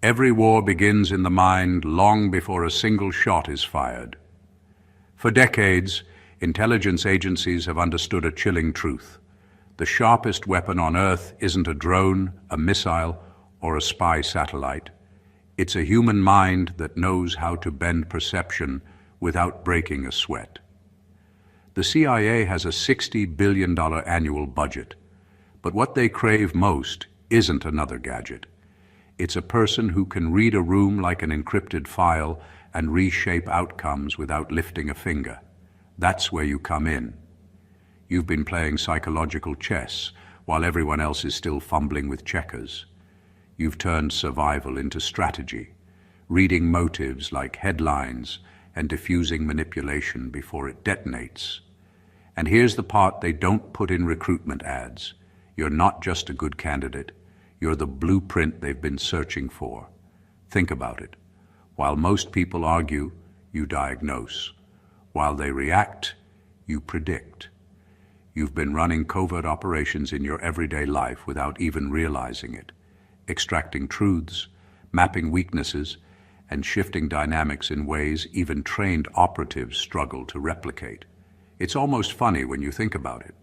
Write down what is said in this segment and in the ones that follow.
Every war begins in the mind long before a single shot is fired. For decades, intelligence agencies have understood a chilling truth. The sharpest weapon on Earth isn't a drone, a missile, or a spy satellite. It's a human mind that knows how to bend perception without breaking a sweat. The CIA has a $60 billion annual budget, but what they crave most isn't another gadget. It's a person who can read a room like an encrypted file and reshape outcomes without lifting a finger. That's where you come in. You've been playing psychological chess while everyone else is still fumbling with checkers. You've turned survival into strategy, reading motives like headlines and diffusing manipulation before it detonates. And here's the part they don't put in recruitment ads. You're not just a good candidate. You're the blueprint they've been searching for. Think about it. While most people argue, you diagnose. While they react, you predict. You've been running covert operations in your everyday life without even realizing it, extracting truths, mapping weaknesses, and shifting dynamics in ways even trained operatives struggle to replicate. It's almost funny when you think about it.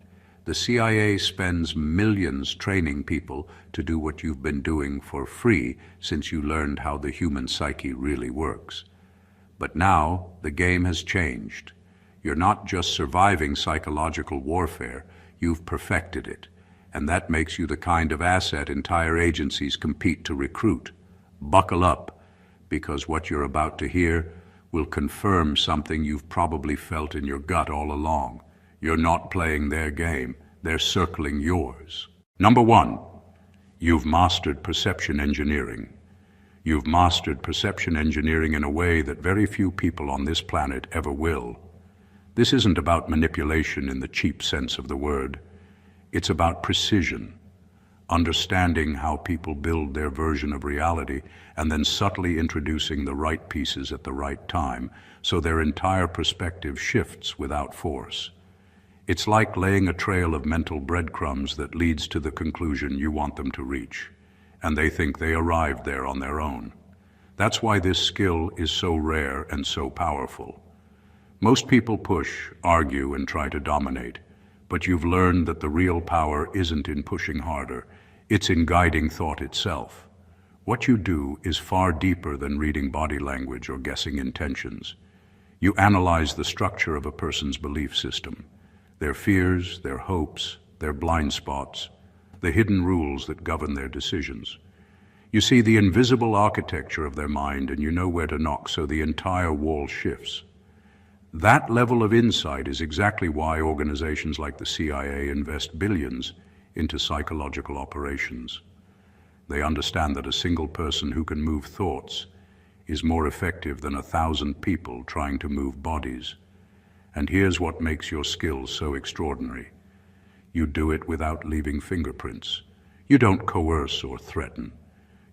The CIA spends millions training people to do what you've been doing for free since you learned how the human psyche really works. But now, the game has changed. You're not just surviving psychological warfare, you've perfected it. And that makes you the kind of asset entire agencies compete to recruit. Buckle up, because what you're about to hear will confirm something you've probably felt in your gut all along. You're not playing their game, they're circling yours. Number one, you've mastered perception engineering. You've mastered perception engineering in a way that very few people on this planet ever will. This isn't about manipulation in the cheap sense of the word. It's about precision, understanding how people build their version of reality and then subtly introducing the right pieces at the right time so their entire perspective shifts without force. It's like laying a trail of mental breadcrumbs that leads to the conclusion you want them to reach, and they think they arrived there on their own. That's why this skill is so rare and so powerful. Most people push, argue, and try to dominate, but you've learned that the real power isn't in pushing harder, it's in guiding thought itself. What you do is far deeper than reading body language or guessing intentions. You analyze the structure of a person's belief system, their fears, their hopes, their blind spots, the hidden rules that govern their decisions. You see the invisible architecture of their mind and you know where to knock so the entire wall shifts. That level of insight is exactly why organizations like the CIA invest billions into psychological operations. They understand that a single person who can move thoughts is more effective than 1,000 people trying to move bodies. And here's what makes your skills so extraordinary. You do it without leaving fingerprints. You don't coerce or threaten.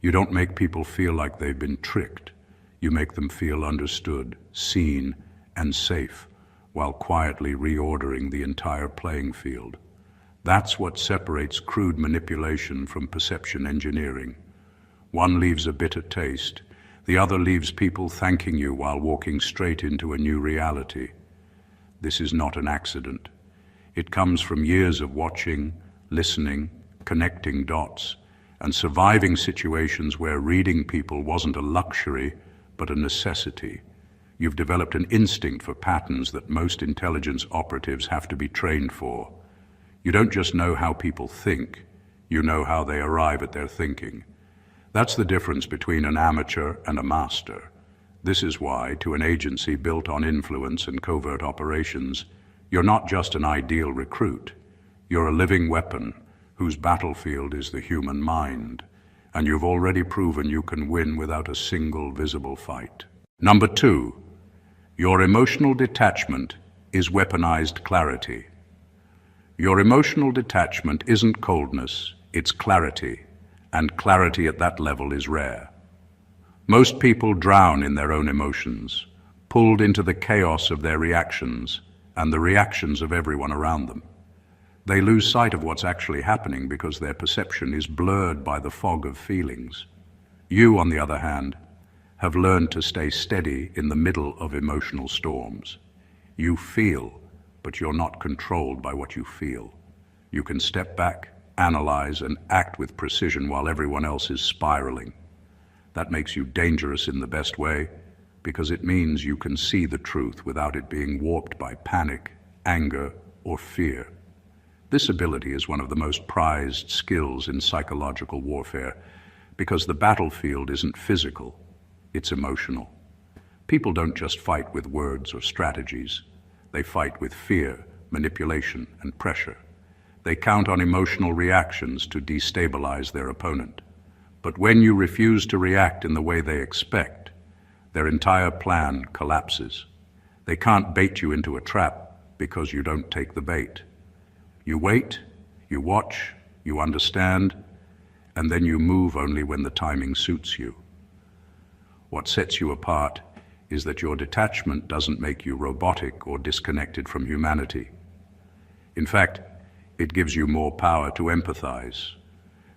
You don't make people feel like they've been tricked. You make them feel understood, seen, and safe, while quietly reordering the entire playing field. That's what separates crude manipulation from perception engineering. One leaves a bitter taste, the other leaves people thanking you while walking straight into a new reality. This is not an accident. It comes from years of watching, listening, connecting dots, and surviving situations where reading people wasn't a luxury, but a necessity. You've developed an instinct for patterns that most intelligence operatives have to be trained for. You don't just know how people think, you know how they arrive at their thinking. That's the difference between an amateur and a master. This is why, to an agency built on influence and covert operations, you're not just an ideal recruit. You're a living weapon whose battlefield is the human mind, and you've already proven you can win without a single visible fight. Number two, your emotional detachment is weaponized clarity. Your emotional detachment isn't coldness, it's clarity, and clarity at that level is rare. Most people drown in their own emotions, pulled into the chaos of their reactions and the reactions of everyone around them. They lose sight of what's actually happening because their perception is blurred by the fog of feelings. You, on the other hand, have learned to stay steady in the middle of emotional storms. You feel, but you're not controlled by what you feel. You can step back, analyze, and act with precision while everyone else is spiraling. That makes you dangerous in the best way, because it means you can see the truth without it being warped by panic, anger, or fear. This ability is one of the most prized skills in psychological warfare, because the battlefield isn't physical, it's emotional. People don't just fight with words or strategies. They fight with fear, manipulation, and pressure. They count on emotional reactions to destabilize their opponent. But when you refuse to react in the way they expect, their entire plan collapses. They can't bait you into a trap because you don't take the bait. You wait, you watch, you understand, and then you move only when the timing suits you. What sets you apart is that your detachment doesn't make you robotic or disconnected from humanity. In fact, it gives you more power to empathize,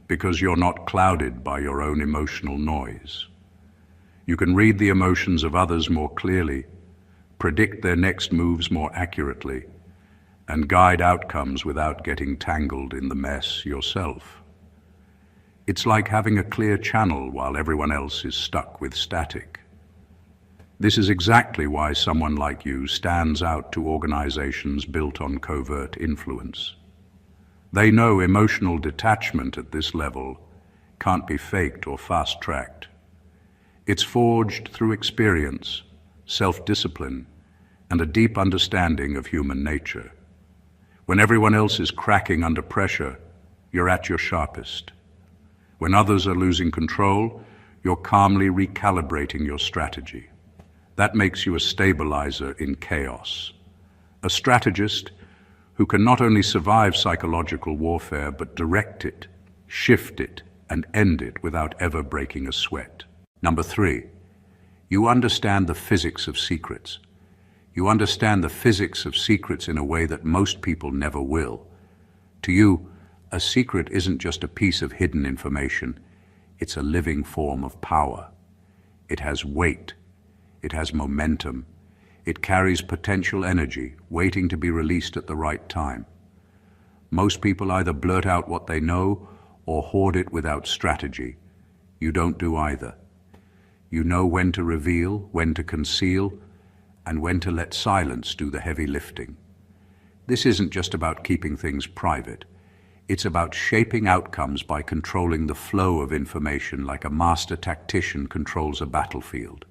because you're not clouded by your own emotional noise. You can read the emotions of others more clearly, predict their next moves more accurately, and guide outcomes without getting tangled in the mess yourself. It's like having a clear channel while everyone else is stuck with static. This is exactly why someone like you stands out to organizations built on covert influence. They know emotional detachment at this level can't be faked or fast-tracked. It's forged through experience, self-discipline, and a deep understanding of human nature. When everyone else is cracking under pressure, you're at your sharpest. When others are losing control, you're calmly recalibrating your strategy. That makes you a stabilizer in chaos. A strategist who can not only survive psychological warfare, but direct it, shift it, and end it without ever breaking a sweat. Number 3, you understand the physics of secrets. You understand the physics of secrets in a way that most people never will. To you, a secret isn't just a piece of hidden information. It's a living form of power. It has weight. It has momentum. It carries potential energy, waiting to be released at the right time. Most people either blurt out what they know or hoard it without strategy. You don't do either. You know when to reveal, when to conceal, and when to let silence do the heavy lifting. This isn't just about keeping things private. It's about shaping outcomes by controlling the flow of information like a master tactician controls a battlefield.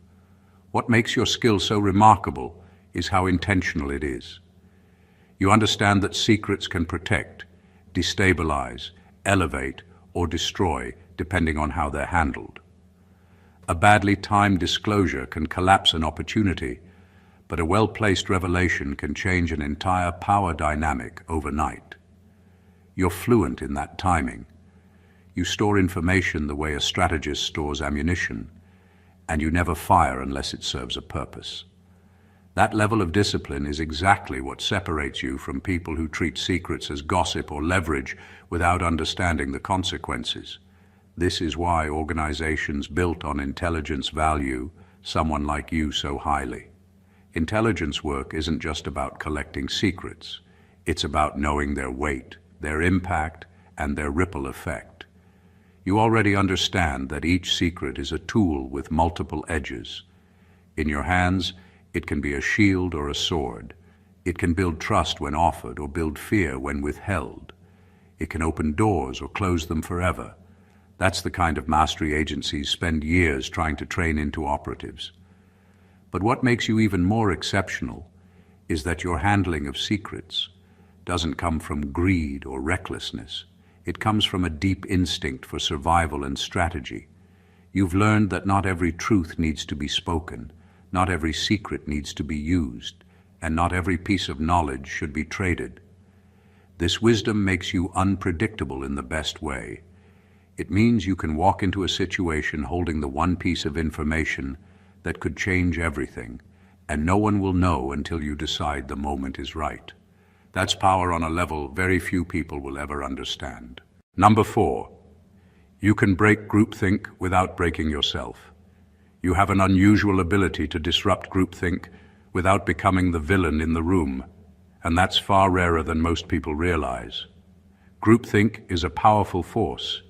What makes your skill so remarkable is how intentional it is. You understand that secrets can protect, destabilize, elevate, or destroy, depending on how they're handled. A badly timed disclosure can collapse an opportunity, but a well-placed revelation can change an entire power dynamic overnight. You're fluent in that timing. You store information the way a strategist stores ammunition, and you never fire unless it serves a purpose. That level of discipline is exactly what separates you from people who treat secrets as gossip or leverage without understanding the consequences. This is why organizations built on intelligence value someone like you so highly. Intelligence work isn't just about collecting secrets. It's about knowing their weight, their impact, and their ripple effect. You already understand that each secret is a tool with multiple edges. In your hands, it can be a shield or a sword. It can build trust when offered or build fear when withheld. It can open doors or close them forever. That's the kind of mastery agencies spend years trying to train into operatives. But what makes you even more exceptional is that your handling of secrets doesn't come from greed or recklessness. It comes from a deep instinct for survival and strategy. You've learned that not every truth needs to be spoken, not every secret needs to be used, and not every piece of knowledge should be traded. This wisdom makes you unpredictable in the best way. It means you can walk into a situation holding the one piece of information that could change everything, and no one will know until you decide the moment is right. That's power on a level very few people will ever understand. Number 4, You can break groupthink without breaking yourself. You have an unusual ability to disrupt groupthink without becoming the villain in the room, and that's far rarer than most people realize. Groupthink is a powerful force.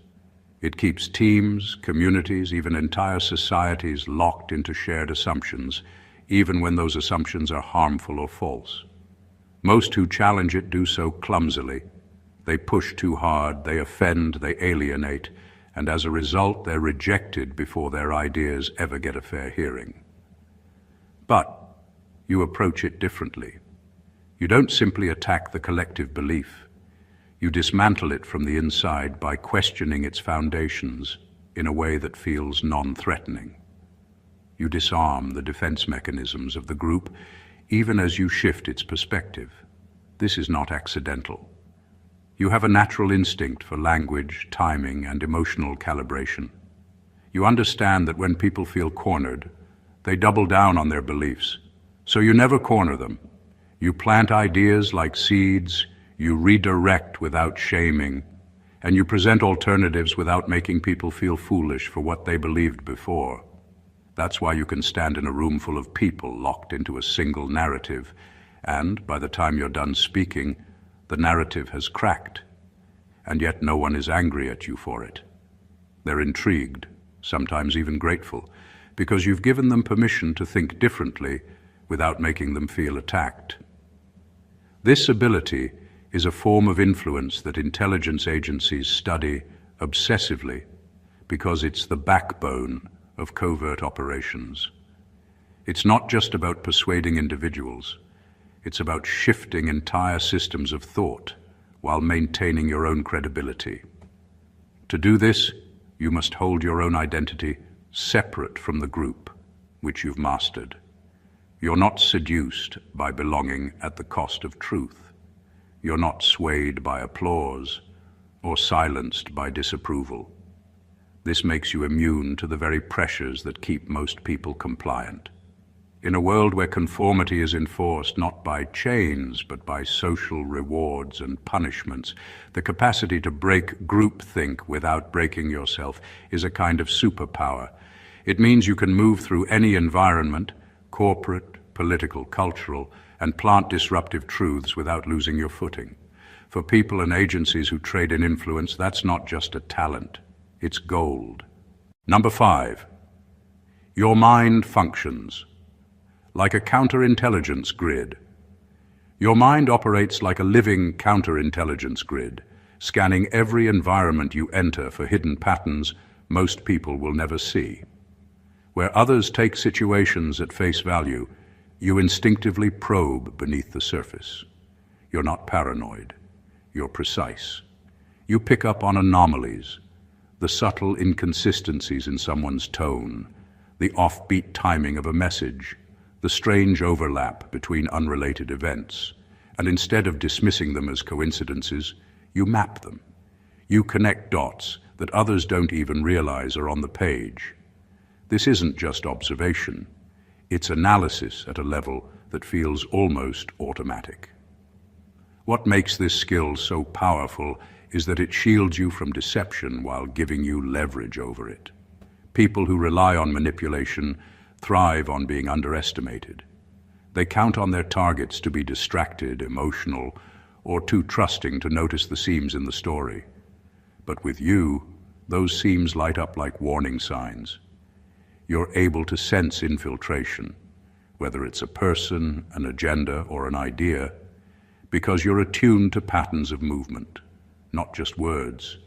It keeps teams, communities, even entire societies locked into shared assumptions, even when those assumptions are harmful or false. Most who challenge it do so clumsily. They push too hard, they offend, they alienate, and as a result, they're rejected before their ideas ever get a fair hearing. But you approach it differently. You don't simply attack the collective belief. You dismantle it from the inside by questioning its foundations in a way that feels non-threatening. You disarm the defense mechanisms of the group even as you shift its perspective. This is not accidental. You have a natural instinct for language, timing, and emotional calibration. You understand that when people feel cornered, they double down on their beliefs. So you never corner them. You plant ideas like seeds, you redirect without shaming, and you present alternatives without making people feel foolish for what they believed before. That's why you can stand in a room full of people locked into a single narrative, and by the time you're done speaking, the narrative has cracked, and yet no one is angry at you for it. They're intrigued, sometimes even grateful, because you've given them permission to think differently without making them feel attacked. This ability is a form of influence that intelligence agencies study obsessively because it's the backbone of covert operations. It's not just about persuading individuals. It's about shifting entire systems of thought while maintaining your own credibility. To do this, you must hold your own identity separate from the group, which you've mastered. You're not seduced by belonging at the cost of truth. You're not swayed by applause or silenced by disapproval. This makes you immune to the very pressures that keep most people compliant. In a world where conformity is enforced not by chains but by social rewards and punishments, the capacity to break groupthink without breaking yourself is a kind of superpower. It means you can move through any environment, corporate, political, cultural, and plant disruptive truths without losing your footing. For people and agencies who trade in influence, that's not just a talent, it's gold. Number 5, your mind functions like a counterintelligence grid. Your mind operates like a living counterintelligence grid, scanning every environment you enter for hidden patterns most people will never see. Where others take situations at face value, you instinctively probe beneath the surface. You're not paranoid. You're precise. You pick up on anomalies, the subtle inconsistencies in someone's tone, the offbeat timing of a message, the strange overlap between unrelated events, and instead of dismissing them as coincidences, you map them. You connect dots that others don't even realize are on the page. This isn't just observation. It's analysis at a level that feels almost automatic. What makes this skill so powerful is that it shields you from deception while giving you leverage over it. People who rely on manipulation thrive on being underestimated. They count on their targets to be distracted, emotional, or too trusting to notice the seams in the story. But with you, those seams light up like warning signs. You're able to sense infiltration, whether it's a person, an agenda, or an idea, because you're attuned to patterns of movement, not just words.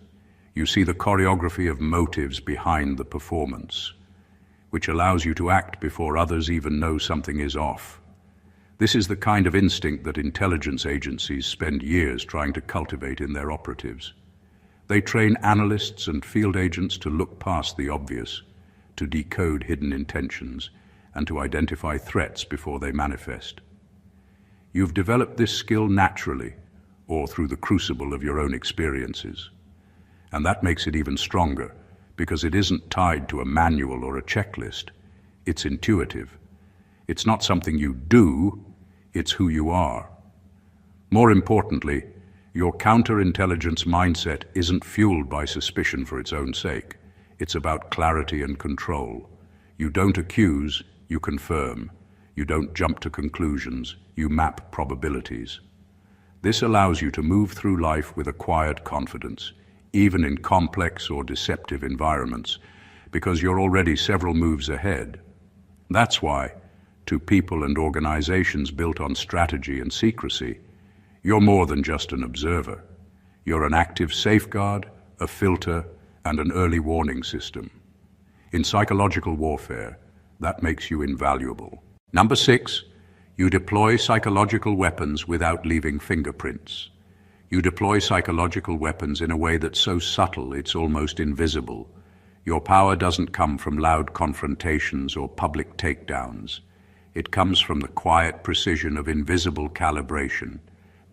You see the choreography of motives behind the performance, which allows you to act before others even know something is off. This is the kind of instinct that intelligence agencies spend years trying to cultivate in their operatives. They train analysts and field agents to look past the obvious, to decode hidden intentions, and to identify threats before they manifest. You've developed this skill naturally, or through the crucible of your own experiences. And that makes it even stronger, because it isn't tied to a manual or a checklist. It's intuitive. It's not something you do, it's who you are. More importantly, Your counterintelligence mindset isn't fueled by suspicion for its own sake. It's about clarity and control. You don't accuse, you confirm. You don't jump to conclusions, you map probabilities. This allows you to move through life with a quiet confidence, even in complex or deceptive environments, because you're already several moves ahead. That's why, to people and organizations built on strategy and secrecy, you're more than just an observer. You're an active safeguard, a filter, and an early warning system. In psychological warfare, that makes you invaluable. Number 6, you deploy psychological weapons without leaving fingerprints. You deploy psychological weapons in a way that's so subtle it's almost invisible. Your power doesn't come from loud confrontations or public takedowns. It comes from the quiet precision of invisible calibration,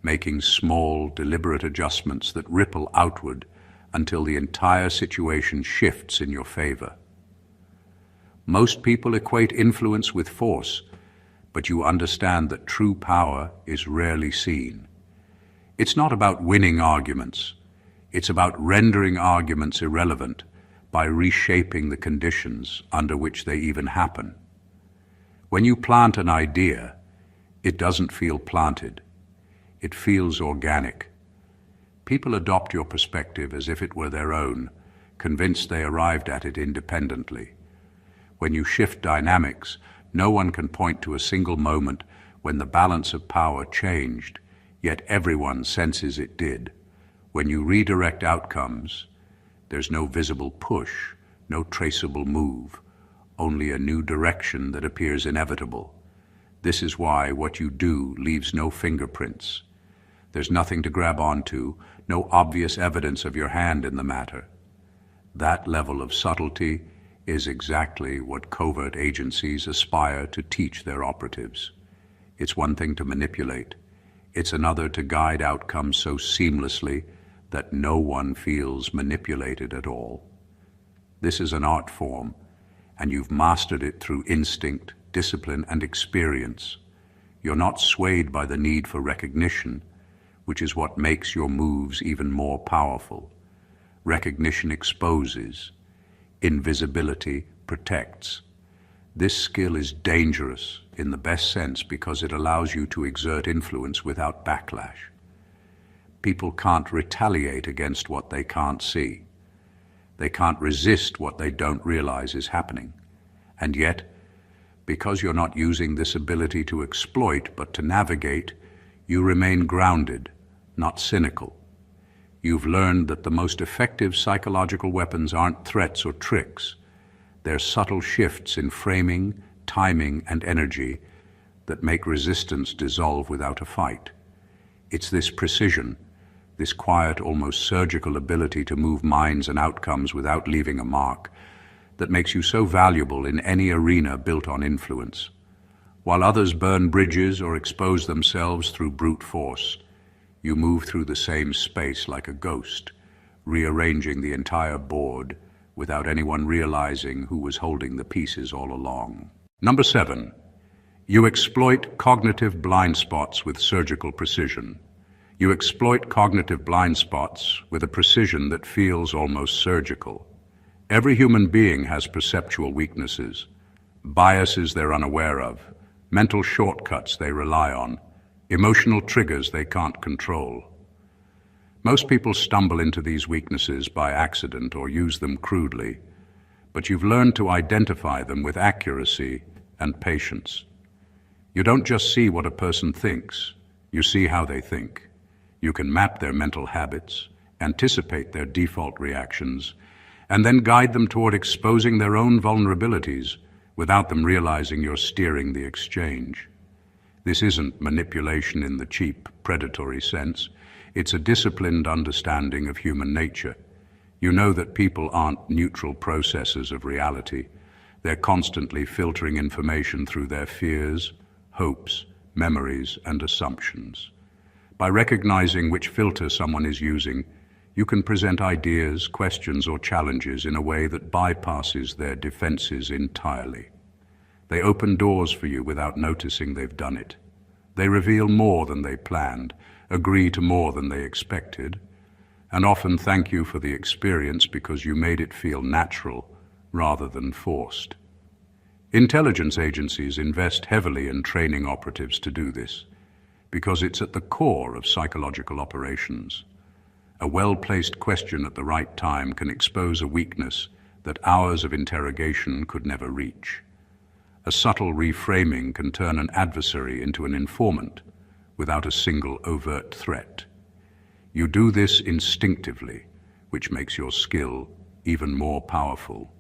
making small, deliberate adjustments that ripple outward until the entire situation shifts in your favor. Most people equate influence with force, but you understand that true power is rarely seen. It's not about winning arguments. It's about rendering arguments irrelevant by reshaping the conditions under which they even happen. When you plant an idea, it doesn't feel planted. It feels organic. People adopt your perspective as if it were their own, convinced they arrived at it independently. When you shift dynamics, no one can point to a single moment when the balance of power changed, yet everyone senses it did. When you redirect outcomes, there's no visible push, no traceable move, only a new direction that appears inevitable. This is why what you do leaves no fingerprints. There's nothing to grab onto, no obvious evidence of your hand in the matter. That level of subtlety is exactly what covert agencies aspire to teach their operatives. It's one thing to manipulate. It's another to guide outcomes so seamlessly that no one feels manipulated at all. This is an art form, and you've mastered it through instinct, discipline, and experience. You're not swayed by the need for recognition, which is what makes your moves even more powerful. Recognition exposes. Invisibility protects. This skill is dangerous in the best sense because it allows you to exert influence without backlash. People can't retaliate against what they can't see. They can't resist what they don't realize is happening. And yet, because you're not using this ability to exploit but to navigate, you remain grounded, not cynical. You've learned that the most effective psychological weapons aren't threats or tricks. They're subtle shifts in framing, timing, and energy that make resistance dissolve without a fight. It's this precision, this quiet, almost surgical ability to move minds and outcomes without leaving a mark, that makes you so valuable in any arena built on influence. While others burn bridges or expose themselves through brute force, you move through the same space like a ghost, rearranging the entire board without anyone realizing who was holding the pieces all along. Number 7, you exploit cognitive blind spots with surgical precision. You exploit cognitive blind spots with a precision that feels almost surgical. Every human being has perceptual weaknesses, biases they're unaware of, mental shortcuts they rely on, emotional triggers they can't control. Most people stumble into these weaknesses by accident or use them crudely, but you've learned to identify them with accuracy and patience. You don't just see what a person thinks, you see how they think. You can map their mental habits, anticipate their default reactions, and then guide them toward exposing their own vulnerabilities without them realizing you're steering the exchange. This isn't manipulation in the cheap, predatory sense. It's a disciplined understanding of human nature. You know that people aren't neutral processors of reality. They're constantly filtering information through their fears, hopes, memories, and assumptions. By recognizing which filter someone is using, you can present ideas, questions, or challenges in a way that bypasses their defenses entirely. They open doors for you without noticing they've done it. They reveal more than they planned, agree to more than they expected, and often thank you for the experience because you made it feel natural rather than forced. Intelligence agencies invest heavily in training operatives to do this, because it's at the core of psychological operations. A well-placed question at the right time can expose a weakness that hours of interrogation could never reach. A subtle reframing can turn an adversary into an informant without a single overt threat. You do this instinctively, which makes your skill even more powerful.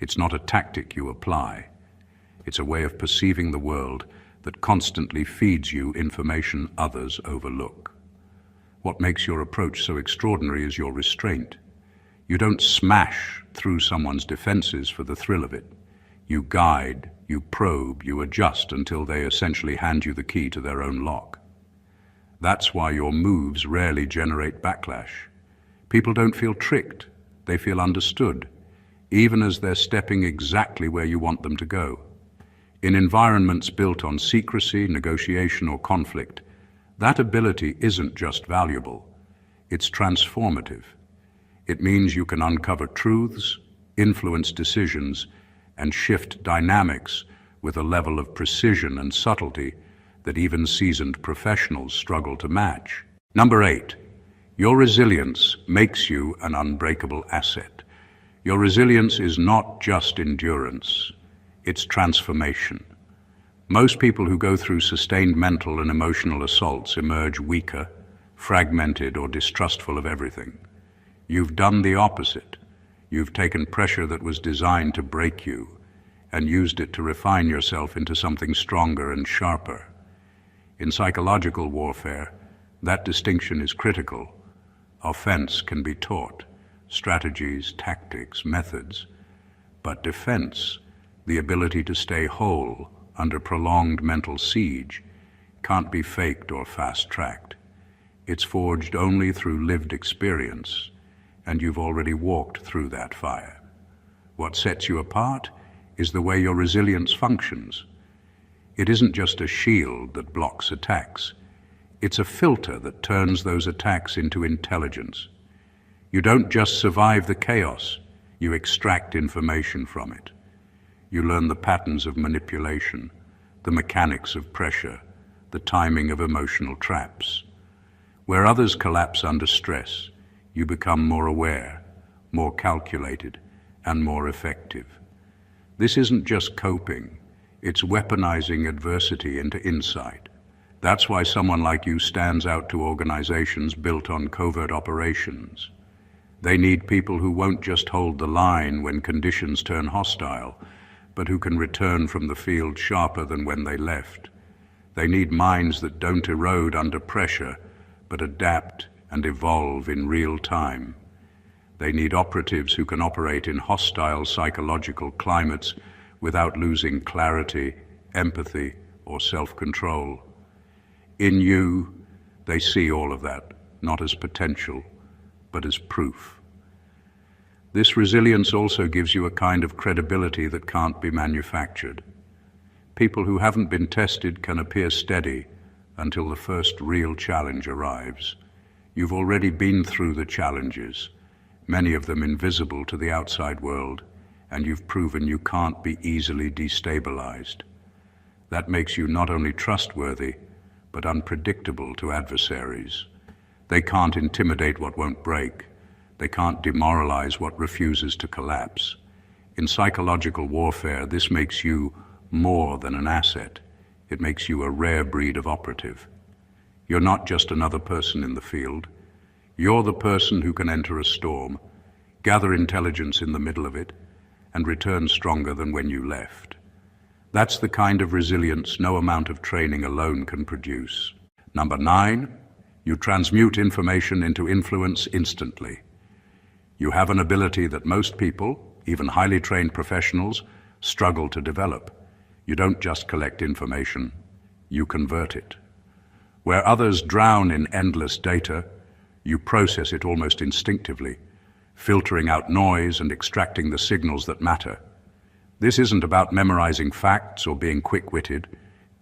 It's not a tactic you apply. It's a way of perceiving the world that constantly feeds you information others overlook. What makes your approach so extraordinary is your restraint. You don't smash through someone's defenses for the thrill of it. You guide, you probe, you adjust until they essentially hand you the key to their own lock. That's why your moves rarely generate backlash. People don't feel tricked, they feel understood, even as they're stepping exactly where you want them to go. In environments built on secrecy, negotiation, or conflict, that ability isn't just valuable, it's transformative. It means you can uncover truths, influence decisions, and shift dynamics with a level of precision and subtlety that even seasoned professionals struggle to match. Number 8, your resilience makes you an unbreakable asset. Your resilience is not just endurance, it's transformation. Most people who go through sustained mental and emotional assaults emerge weaker, fragmented, or distrustful of everything. You've done the opposite. You've taken pressure that was designed to break you and used it to refine yourself into something stronger and sharper. In psychological warfare, that distinction is critical. Offense can be taught, strategies, tactics, methods, but defense, the ability to stay whole under prolonged mental siege, can't be faked or fast-tracked. It's forged only through lived experience, and you've already walked through that fire. What sets you apart is the way your resilience functions. It isn't just a shield that blocks attacks. It's a filter that turns those attacks into intelligence. You don't just survive the chaos, you extract information from it. You learn the patterns of manipulation, the mechanics of pressure, the timing of emotional traps. Where others collapse under stress, you become more aware, more calculated, and more effective. This isn't just coping, it's weaponizing adversity into insight. That's why someone like you stands out to organizations built on covert operations. They need people who won't just hold the line when conditions turn hostile, but who can return from the field sharper than when they left. They need minds that don't erode under pressure, but adapt and evolve in real time. They need operatives who can operate in hostile psychological climates without losing clarity, empathy, or self-control. In you, they see all of that, not as potential, but as proof. This resilience also gives you a kind of credibility that can't be manufactured. People who haven't been tested can appear steady until the first real challenge arrives. You've already been through the challenges, many of them invisible to the outside world, and you've proven you can't be easily destabilized. That makes you not only trustworthy, but unpredictable to adversaries. They can't intimidate what won't break. They can't demoralize what refuses to collapse. In psychological warfare, this makes you more than an asset. It makes you a rare breed of operative. You're not just another person in the field. You're the person who can enter a storm, gather intelligence in the middle of it, and return stronger than when you left. That's the kind of resilience no amount of training alone can produce. Number 9, you transmute information into influence instantly. You have an ability that most people, even highly trained professionals, struggle to develop. You don't just collect information, you convert it. Where others drown in endless data, you process it almost instinctively, filtering out noise and extracting the signals that matter. This isn't about memorizing facts or being quick-witted.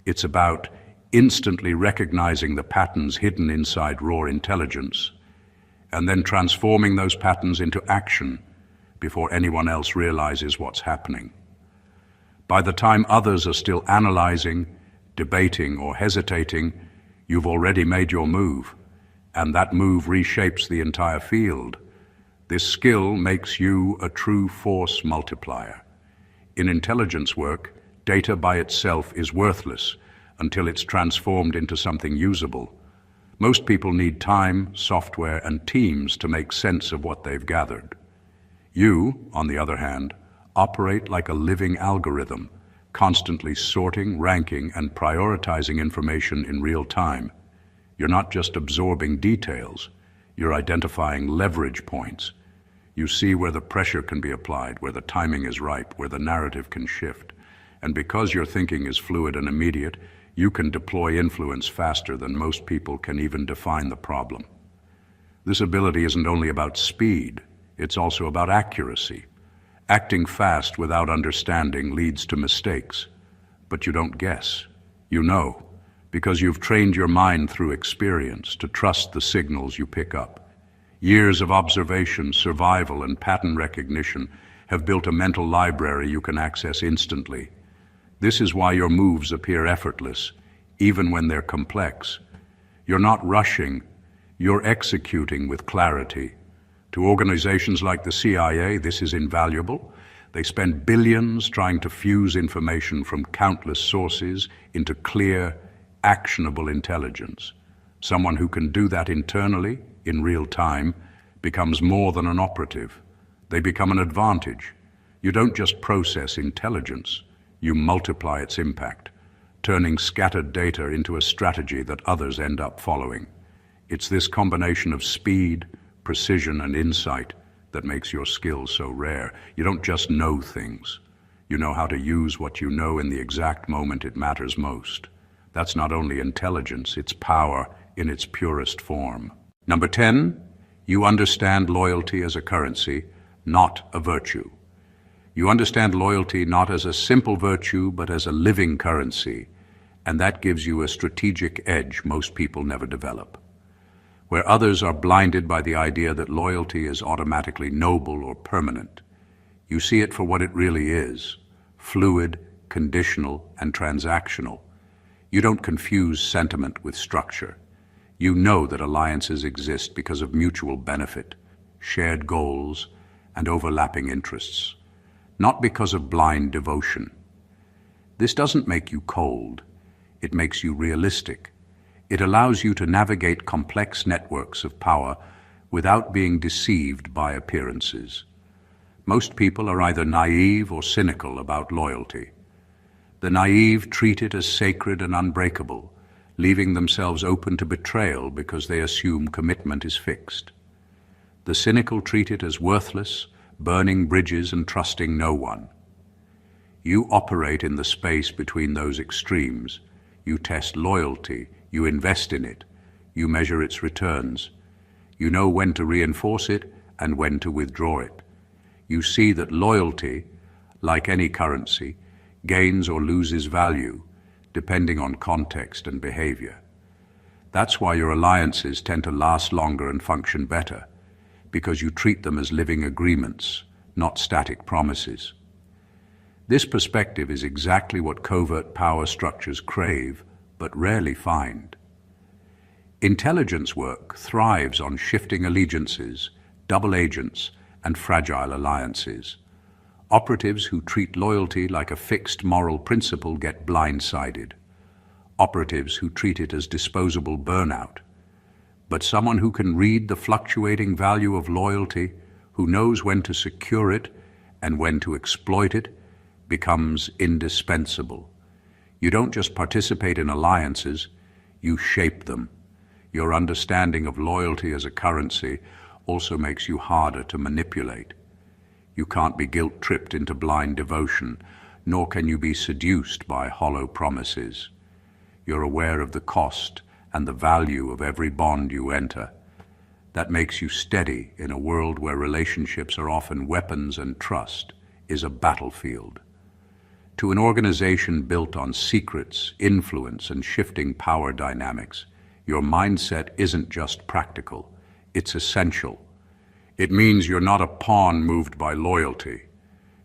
It's about instantly recognizing the patterns hidden inside raw intelligence, and then transforming those patterns into action before anyone else realizes what's happening. By the time others are still analyzing, debating, or hesitating, you've already made your move, and that move reshapes the entire field. This skill makes you a true force multiplier. In intelligence work, data by itself is worthless until it's transformed into something usable. Most people need time, software, and teams to make sense of what they've gathered. You, on the other hand, operate like a living algorithm, constantly sorting, ranking, and prioritizing information in real time. You're not just absorbing details, you're identifying leverage points. You see where the pressure can be applied, where the timing is ripe, where the narrative can shift. And because your thinking is fluid and immediate, you can deploy influence faster than most people can even define the problem. This ability isn't only about speed, it's also about accuracy. Acting fast without understanding leads to mistakes. But you don't guess. You know, because you've trained your mind through experience to trust the signals you pick up. Years of observation, survival, and pattern recognition have built a mental library you can access instantly. This is why your moves appear effortless, even when they're complex. You're not rushing, you're executing with clarity. To organizations like the CIA, this is invaluable. They spend billions trying to fuse information from countless sources into clear, actionable intelligence. Someone who can do that internally, in real time, becomes more than an operative. They become an advantage. You don't just process intelligence, you multiply its impact, turning scattered data into a strategy that others end up following. It's this combination of speed, precision, and insight that makes your skills so rare. You don't just know things. You know how to use what you know in the exact moment it matters most. That's not only intelligence, it's power in its purest form. Number 10, you understand loyalty as a currency, not a virtue. You understand loyalty not as a simple virtue, but as a living currency, and that gives you a strategic edge most people never develop. Where others are blinded by the idea that loyalty is automatically noble or permanent, you see it for what it really is: fluid, conditional, and transactional. You don't confuse sentiment with structure. You know that alliances exist because of mutual benefit, shared goals, and overlapping interests, not because of blind devotion. This doesn't make you cold. It makes you realistic. It allows you to navigate complex networks of power without being deceived by appearances. Most people are either naive or cynical about loyalty. The naive treat it as sacred and unbreakable, leaving themselves open to betrayal because they assume commitment is fixed. The cynical treat it as worthless, burning bridges and trusting no one. You operate in the space between those extremes. You test loyalty, you invest in it, you measure its returns. You know when to reinforce it and when to withdraw it. You see that loyalty, like any currency, gains or loses value, depending on context and behavior. That's why your alliances tend to last longer and function better, because you treat them as living agreements, not static promises. This perspective is exactly what covert power structures crave, but rarely find. Intelligence work thrives on shifting allegiances, double agents, and fragile alliances. Operatives who treat loyalty like a fixed moral principle get blindsided. Operatives who treat it as disposable burnout. But someone who can read the fluctuating value of loyalty, who knows when to secure it and when to exploit it, becomes indispensable. You don't just participate in alliances, you shape them. Your understanding of loyalty as a currency also makes you harder to manipulate. You can't be guilt-tripped into blind devotion, nor can you be seduced by hollow promises. You're aware of the cost and the value of every bond you enter. That makes you steady in a world where relationships are often weapons and trust is a battlefield. To an organization built on secrets, influence, and shifting power dynamics, your mindset isn't just practical, it's essential. It means you're not a pawn moved by loyalty.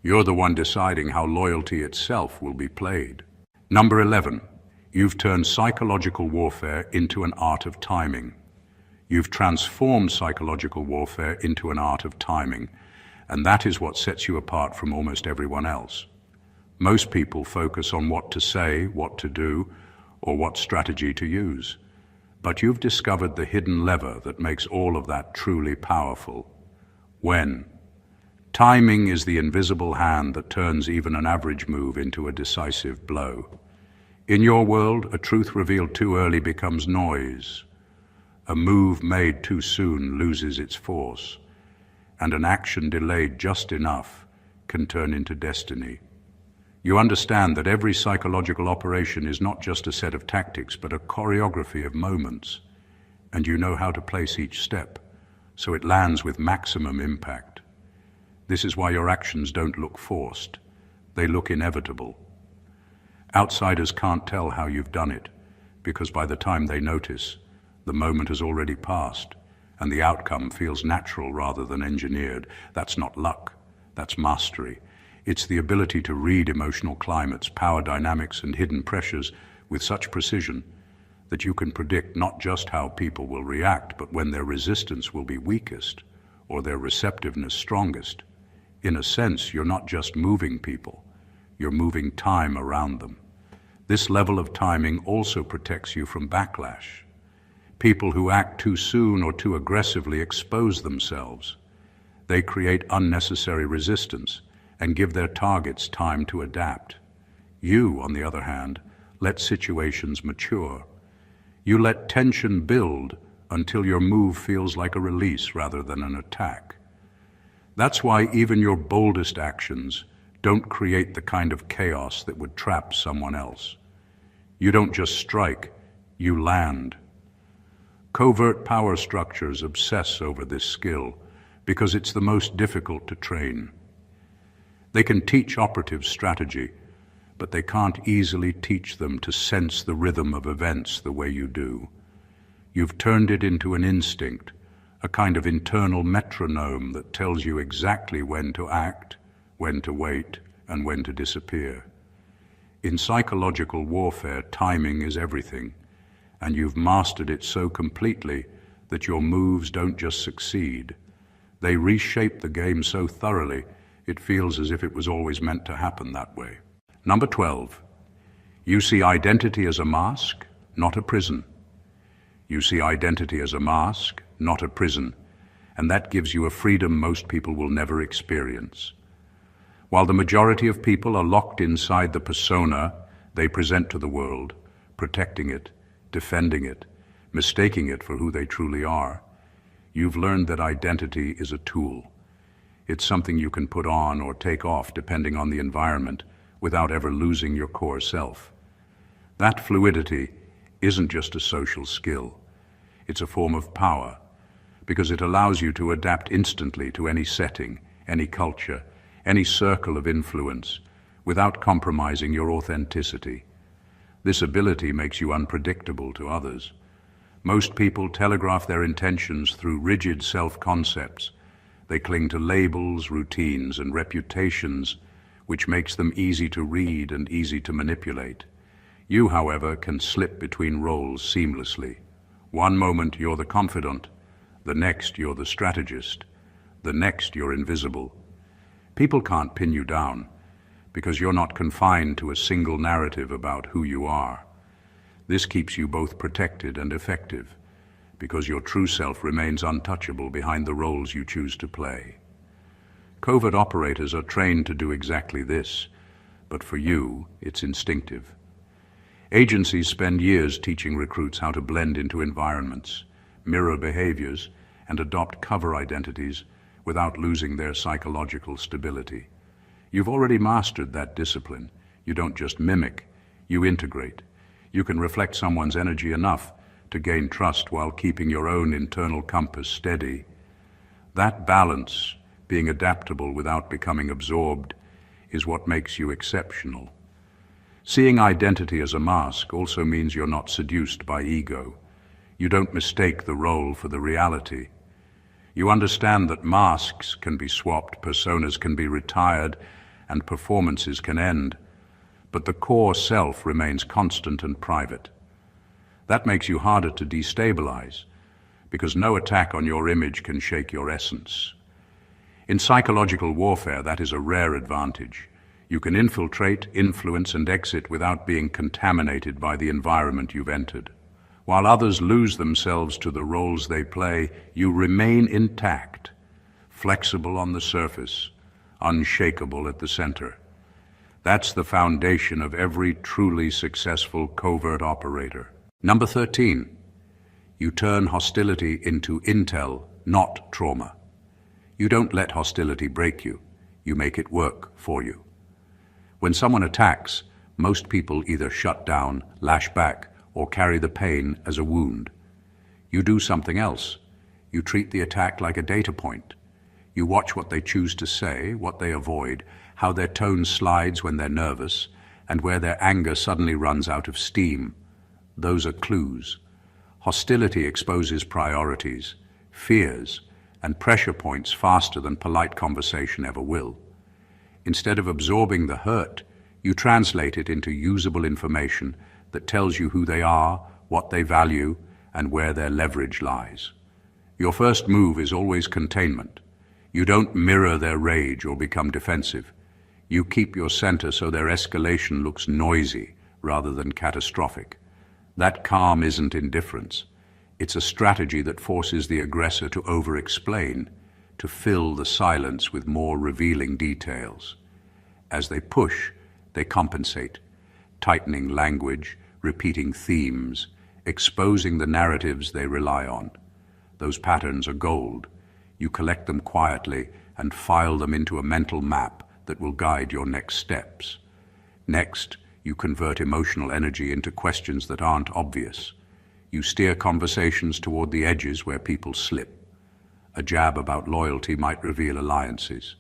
You're the one deciding how loyalty itself will be played. Number 11, you've turned psychological warfare into an art of timing. You've transformed psychological warfare into an art of timing, and that is what sets you apart from almost everyone else. Most people focus on what to say, what to do, or what strategy to use. But you've discovered the hidden lever that makes all of that truly powerful. When? Timing is the invisible hand that turns even an average move into a decisive blow. In your world, a truth revealed too early becomes noise. A move made too soon loses its force, and an action delayed just enough can turn into destiny. You understand that every psychological operation is not just a set of tactics, but a choreography of moments, and you know how to place each step, so it lands with maximum impact. This is why your actions don't look forced. They look inevitable. Outsiders can't tell how you've done it, because by the time they notice, the moment has already passed, and the outcome feels natural rather than engineered. That's not luck, that's mastery. It's the ability to read emotional climates, power dynamics, and hidden pressures with such precision that you can predict not just how people will react, but when their resistance will be weakest or their receptiveness strongest. In a sense, you're not just moving people, you're moving time around them. This level of timing also protects you from backlash. People who act too soon or too aggressively expose themselves. They create unnecessary resistance and give their targets time to adapt. You, on the other hand, let situations mature. You let tension build until your move feels like a release rather than an attack. That's why even your boldest actions don't create the kind of chaos that would trap someone else. You don't just strike, you land. Covert power structures obsess over this skill because it's the most difficult to train. They can teach operatives strategy, but they can't easily teach them to sense the rhythm of events the way you do. You've turned it into an instinct, a kind of internal metronome that tells you exactly when to act, when to wait, and when to disappear. In psychological warfare, timing is everything, and you've mastered it so completely that your moves don't just succeed. They reshape the game so thoroughly it feels as if it was always meant to happen that way. Number 12, you see identity as a mask, not a prison. You see identity as a mask, not a prison, and that gives you a freedom most people will never experience. While the majority of people are locked inside the persona they present to the world, protecting it, defending it, mistaking it for who they truly are, you've learned that identity is a tool. It's something you can put on or take off depending on the environment without ever losing your core self. That fluidity isn't just a social skill. It's a form of power because it allows you to adapt instantly to any setting, any culture, any circle of influence without compromising your authenticity. This ability makes you unpredictable to others. Most people telegraph their intentions through rigid self-concepts. They cling to labels, routines, and reputations, which makes them easy to read and easy to manipulate. You, however, can slip between roles seamlessly. One moment you're the confidant, the next you're the strategist, the next you're invisible. People can't pin you down because you're not confined to a single narrative about who you are. This keeps you both protected and effective, because your true self remains untouchable behind the roles you choose to play. Covert operators are trained to do exactly this, but for you, it's instinctive. Agencies spend years teaching recruits how to blend into environments, mirror behaviors, and adopt cover identities without losing their psychological stability. You've already mastered that discipline. You don't just mimic, you integrate. You can reflect someone's energy enough to gain trust while keeping your own internal compass steady. That balance, being adaptable without becoming absorbed, is what makes you exceptional. Seeing identity as a mask also means you're not seduced by ego. You don't mistake the role for the reality. You understand that masks can be swapped, personas can be retired, and performances can end, but the core self remains constant and private. That makes you harder to destabilize, because no attack on your image can shake your essence. In psychological warfare, that is a rare advantage. You can infiltrate, influence, and exit without being contaminated by the environment you've entered. While others lose themselves to the roles they play, you remain intact, flexible on the surface, unshakable at the center. That's the foundation of every truly successful covert operator. Number 13, you turn hostility into intel, not trauma. You don't let hostility break you. You make it work for you. When someone attacks, most people either shut down, lash back, or carry the pain as a wound. You do something else. You treat the attack like a data point. You watch what they choose to say, what they avoid, how their tone slides when they're nervous, and where their anger suddenly runs out of steam. Those are clues. Hostility exposes priorities, fears, and pressure points faster than polite conversation ever will. Instead of absorbing the hurt, you translate it into usable information that tells you who they are, what they value, and where their leverage lies. Your first move is always containment. You don't mirror their rage or become defensive. You keep your center so their escalation looks noisy rather than catastrophic. That calm isn't indifference. It's a strategy that forces the aggressor to over-explain, to fill the silence with more revealing details. As they push, they compensate, tightening language, repeating themes, exposing the narratives they rely on. Those patterns are gold. You collect them quietly and file them into a mental map that will guide your next steps. Next, you convert emotional energy into questions that aren't obvious. You steer conversations toward the edges where people slip. A jab about loyalty might reveal alliances.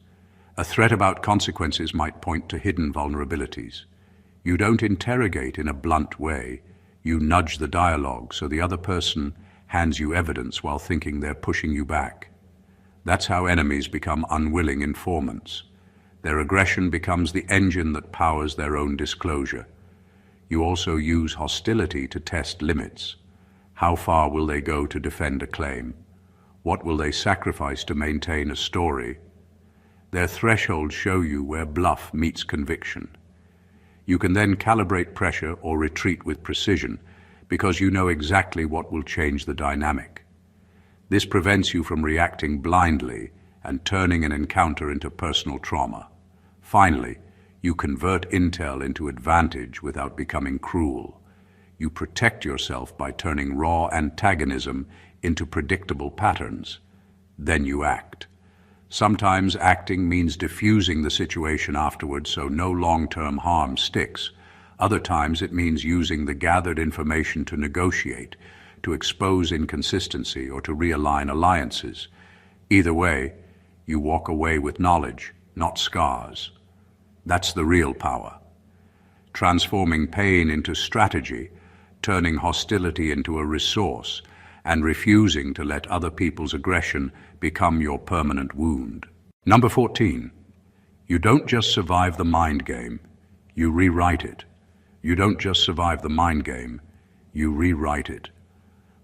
A threat about consequences might point to hidden vulnerabilities. You don't interrogate in a blunt way. You nudge the dialogue so the other person hands you evidence while thinking they're pushing you back. That's how enemies become unwilling informants. Their aggression becomes the engine that powers their own disclosure. You also use hostility to test limits. How far will they go to defend a claim? What will they sacrifice to maintain a story? Their thresholds show you where bluff meets conviction. You can then calibrate pressure or retreat with precision because you know exactly what will change the dynamic. This prevents you from reacting blindly and turning an encounter into personal trauma. Finally, you convert intel into advantage without becoming cruel. You protect yourself by turning raw antagonism into predictable patterns. Then you act. Sometimes acting means diffusing the situation afterwards so no long-term harm sticks. Other times it means using the gathered information to negotiate, to expose inconsistency, or to realign alliances. Either way, you walk away with knowledge, not scars. That's the real power. Transforming pain into strategy, turning hostility into a resource, and refusing to let other people's aggression become your permanent wound. Number 14, you don't just survive the mind game, you rewrite it. You don't just survive the mind game, you rewrite it.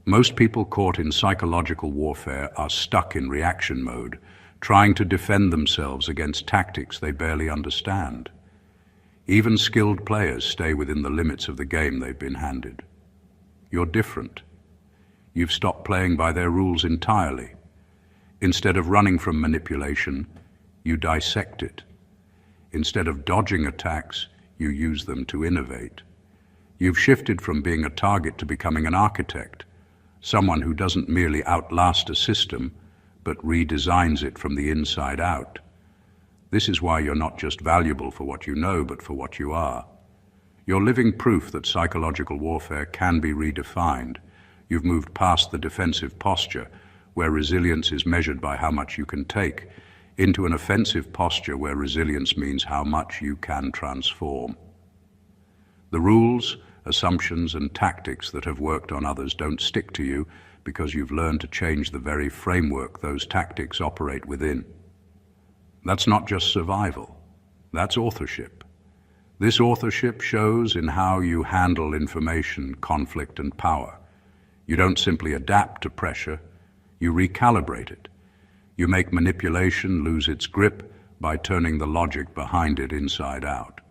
Most people caught in psychological warfare are stuck in reaction mode, trying to defend themselves against tactics they barely understand. Even skilled players stay within the limits of the game they've been handed. You're different. You've stopped playing by their rules entirely. Instead of running from manipulation, you dissect it. Instead of dodging attacks, you use them to innovate. You've shifted from being a target to becoming an architect, someone who doesn't merely outlast a system, but redesigns it from the inside out. This is why you're not just valuable for what you know, but for what you are. You're living proof that psychological warfare can be redefined. You've moved past the defensive posture, where resilience is measured by how much you can take, into an offensive posture where resilience means how much you can transform. The rules, assumptions, and tactics that have worked on others don't stick to you because you've learned to change the very framework those tactics operate within. That's not just survival, that's authorship. This authorship shows in how you handle information, conflict, and power. You don't simply adapt to pressure, you recalibrate it. You make manipulation lose its grip by turning the logic behind it inside out.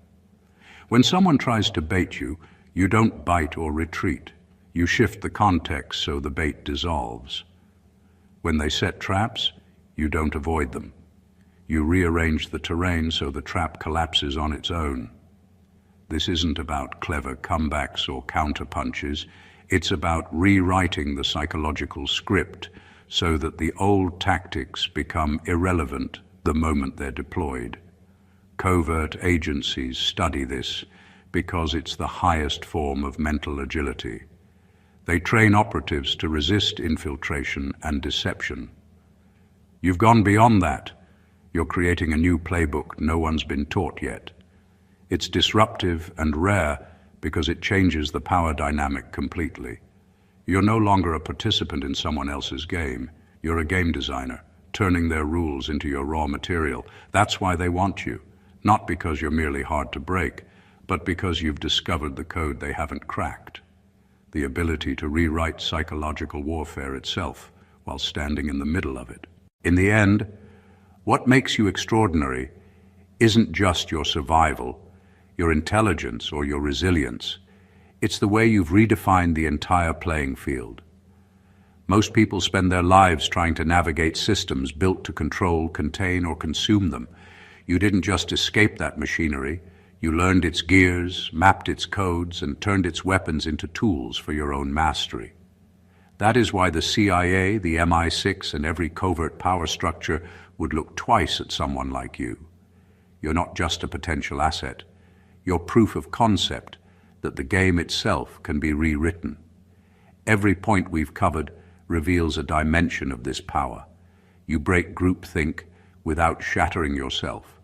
When someone tries to bait you, you don't bite or retreat. You shift the context so the bait dissolves. When they set traps, you don't avoid them. You rearrange the terrain so the trap collapses on its own. This isn't about clever comebacks or counterpunches. It's about rewriting the psychological script so that the old tactics become irrelevant the moment they're deployed. Covert agencies study this because it's the highest form of mental agility. They train operatives to resist infiltration and deception. You've gone beyond that. You're creating a new playbook no one's been taught yet. It's disruptive and rare because it changes the power dynamic completely. You're no longer a participant in someone else's game. You're a game designer, turning their rules into your raw material. That's why they want you, not because you're merely hard to break, but because you've discovered the code they haven't cracked. The ability to rewrite psychological warfare itself while standing in the middle of it. In the end, what makes you extraordinary isn't just your survival, your intelligence, or your resilience. It's the way you've redefined the entire playing field. Most people spend their lives trying to navigate systems built to control, contain, or consume them. You didn't just escape that machinery. You learned its gears, mapped its codes, and turned its weapons into tools for your own mastery. That is why the CIA, the MI6, and every covert power structure would look twice at someone like you. You're not just a potential asset. You're proof of concept that the game itself can be rewritten. Every point we've covered reveals a dimension of this power. You break groupthink without shattering yourself.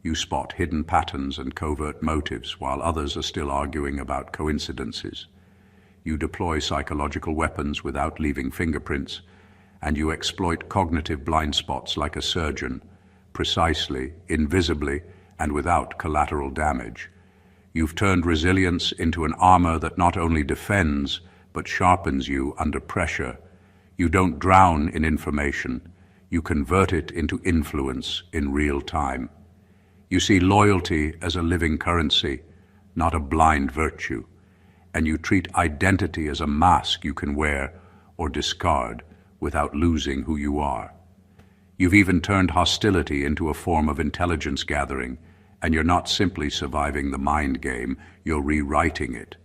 You spot hidden patterns and covert motives while others are still arguing about coincidences. You deploy psychological weapons without leaving fingerprints, and you exploit cognitive blind spots like a surgeon, precisely, invisibly, and without collateral damage. You've turned resilience into an armor that not only defends, but sharpens you under pressure. You don't drown in information. You convert it into influence in real time. You see loyalty as a living currency, not a blind virtue. And you treat identity as a mask you can wear or discard without losing who you are. You've even turned hostility into a form of intelligence gathering, and you're not simply surviving the mind game, you're rewriting it.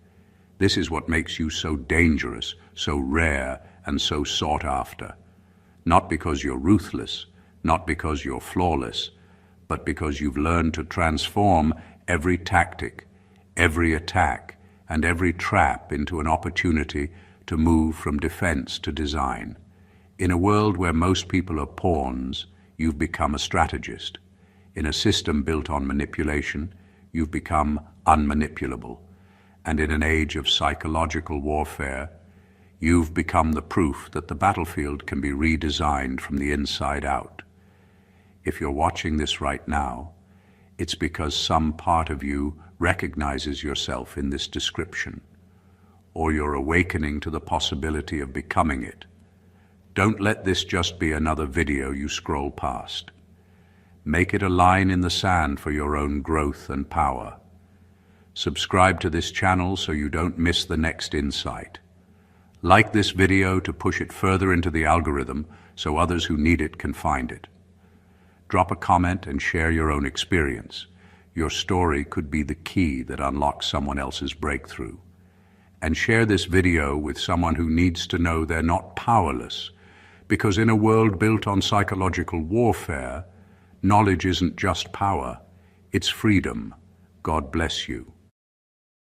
This is what makes you so dangerous, so rare, and so sought after. Not because you're ruthless, not because you're flawless, but because you've learned to transform every tactic, every attack, and every trap into an opportunity to move from defense to design. In a world where most people are pawns, you've become a strategist. In a system built on manipulation, you've become unmanipulable. And in an age of psychological warfare, you've become the proof that the battlefield can be redesigned from the inside out. If you're watching this right now, it's because some part of you recognizes yourself in this description, or you're awakening to the possibility of becoming it. Don't let this just be another video you scroll past. Make it a line in the sand for your own growth and power. Subscribe to this channel so you don't miss the next insight. Like this video to push it further into the algorithm so others who need it can find it. Drop a comment and share your own experience. Your story could be the key that unlocks someone else's breakthrough. And share this video with someone who needs to know they're not powerless, because in a world built on psychological warfare, knowledge isn't just power, it's freedom. God bless you.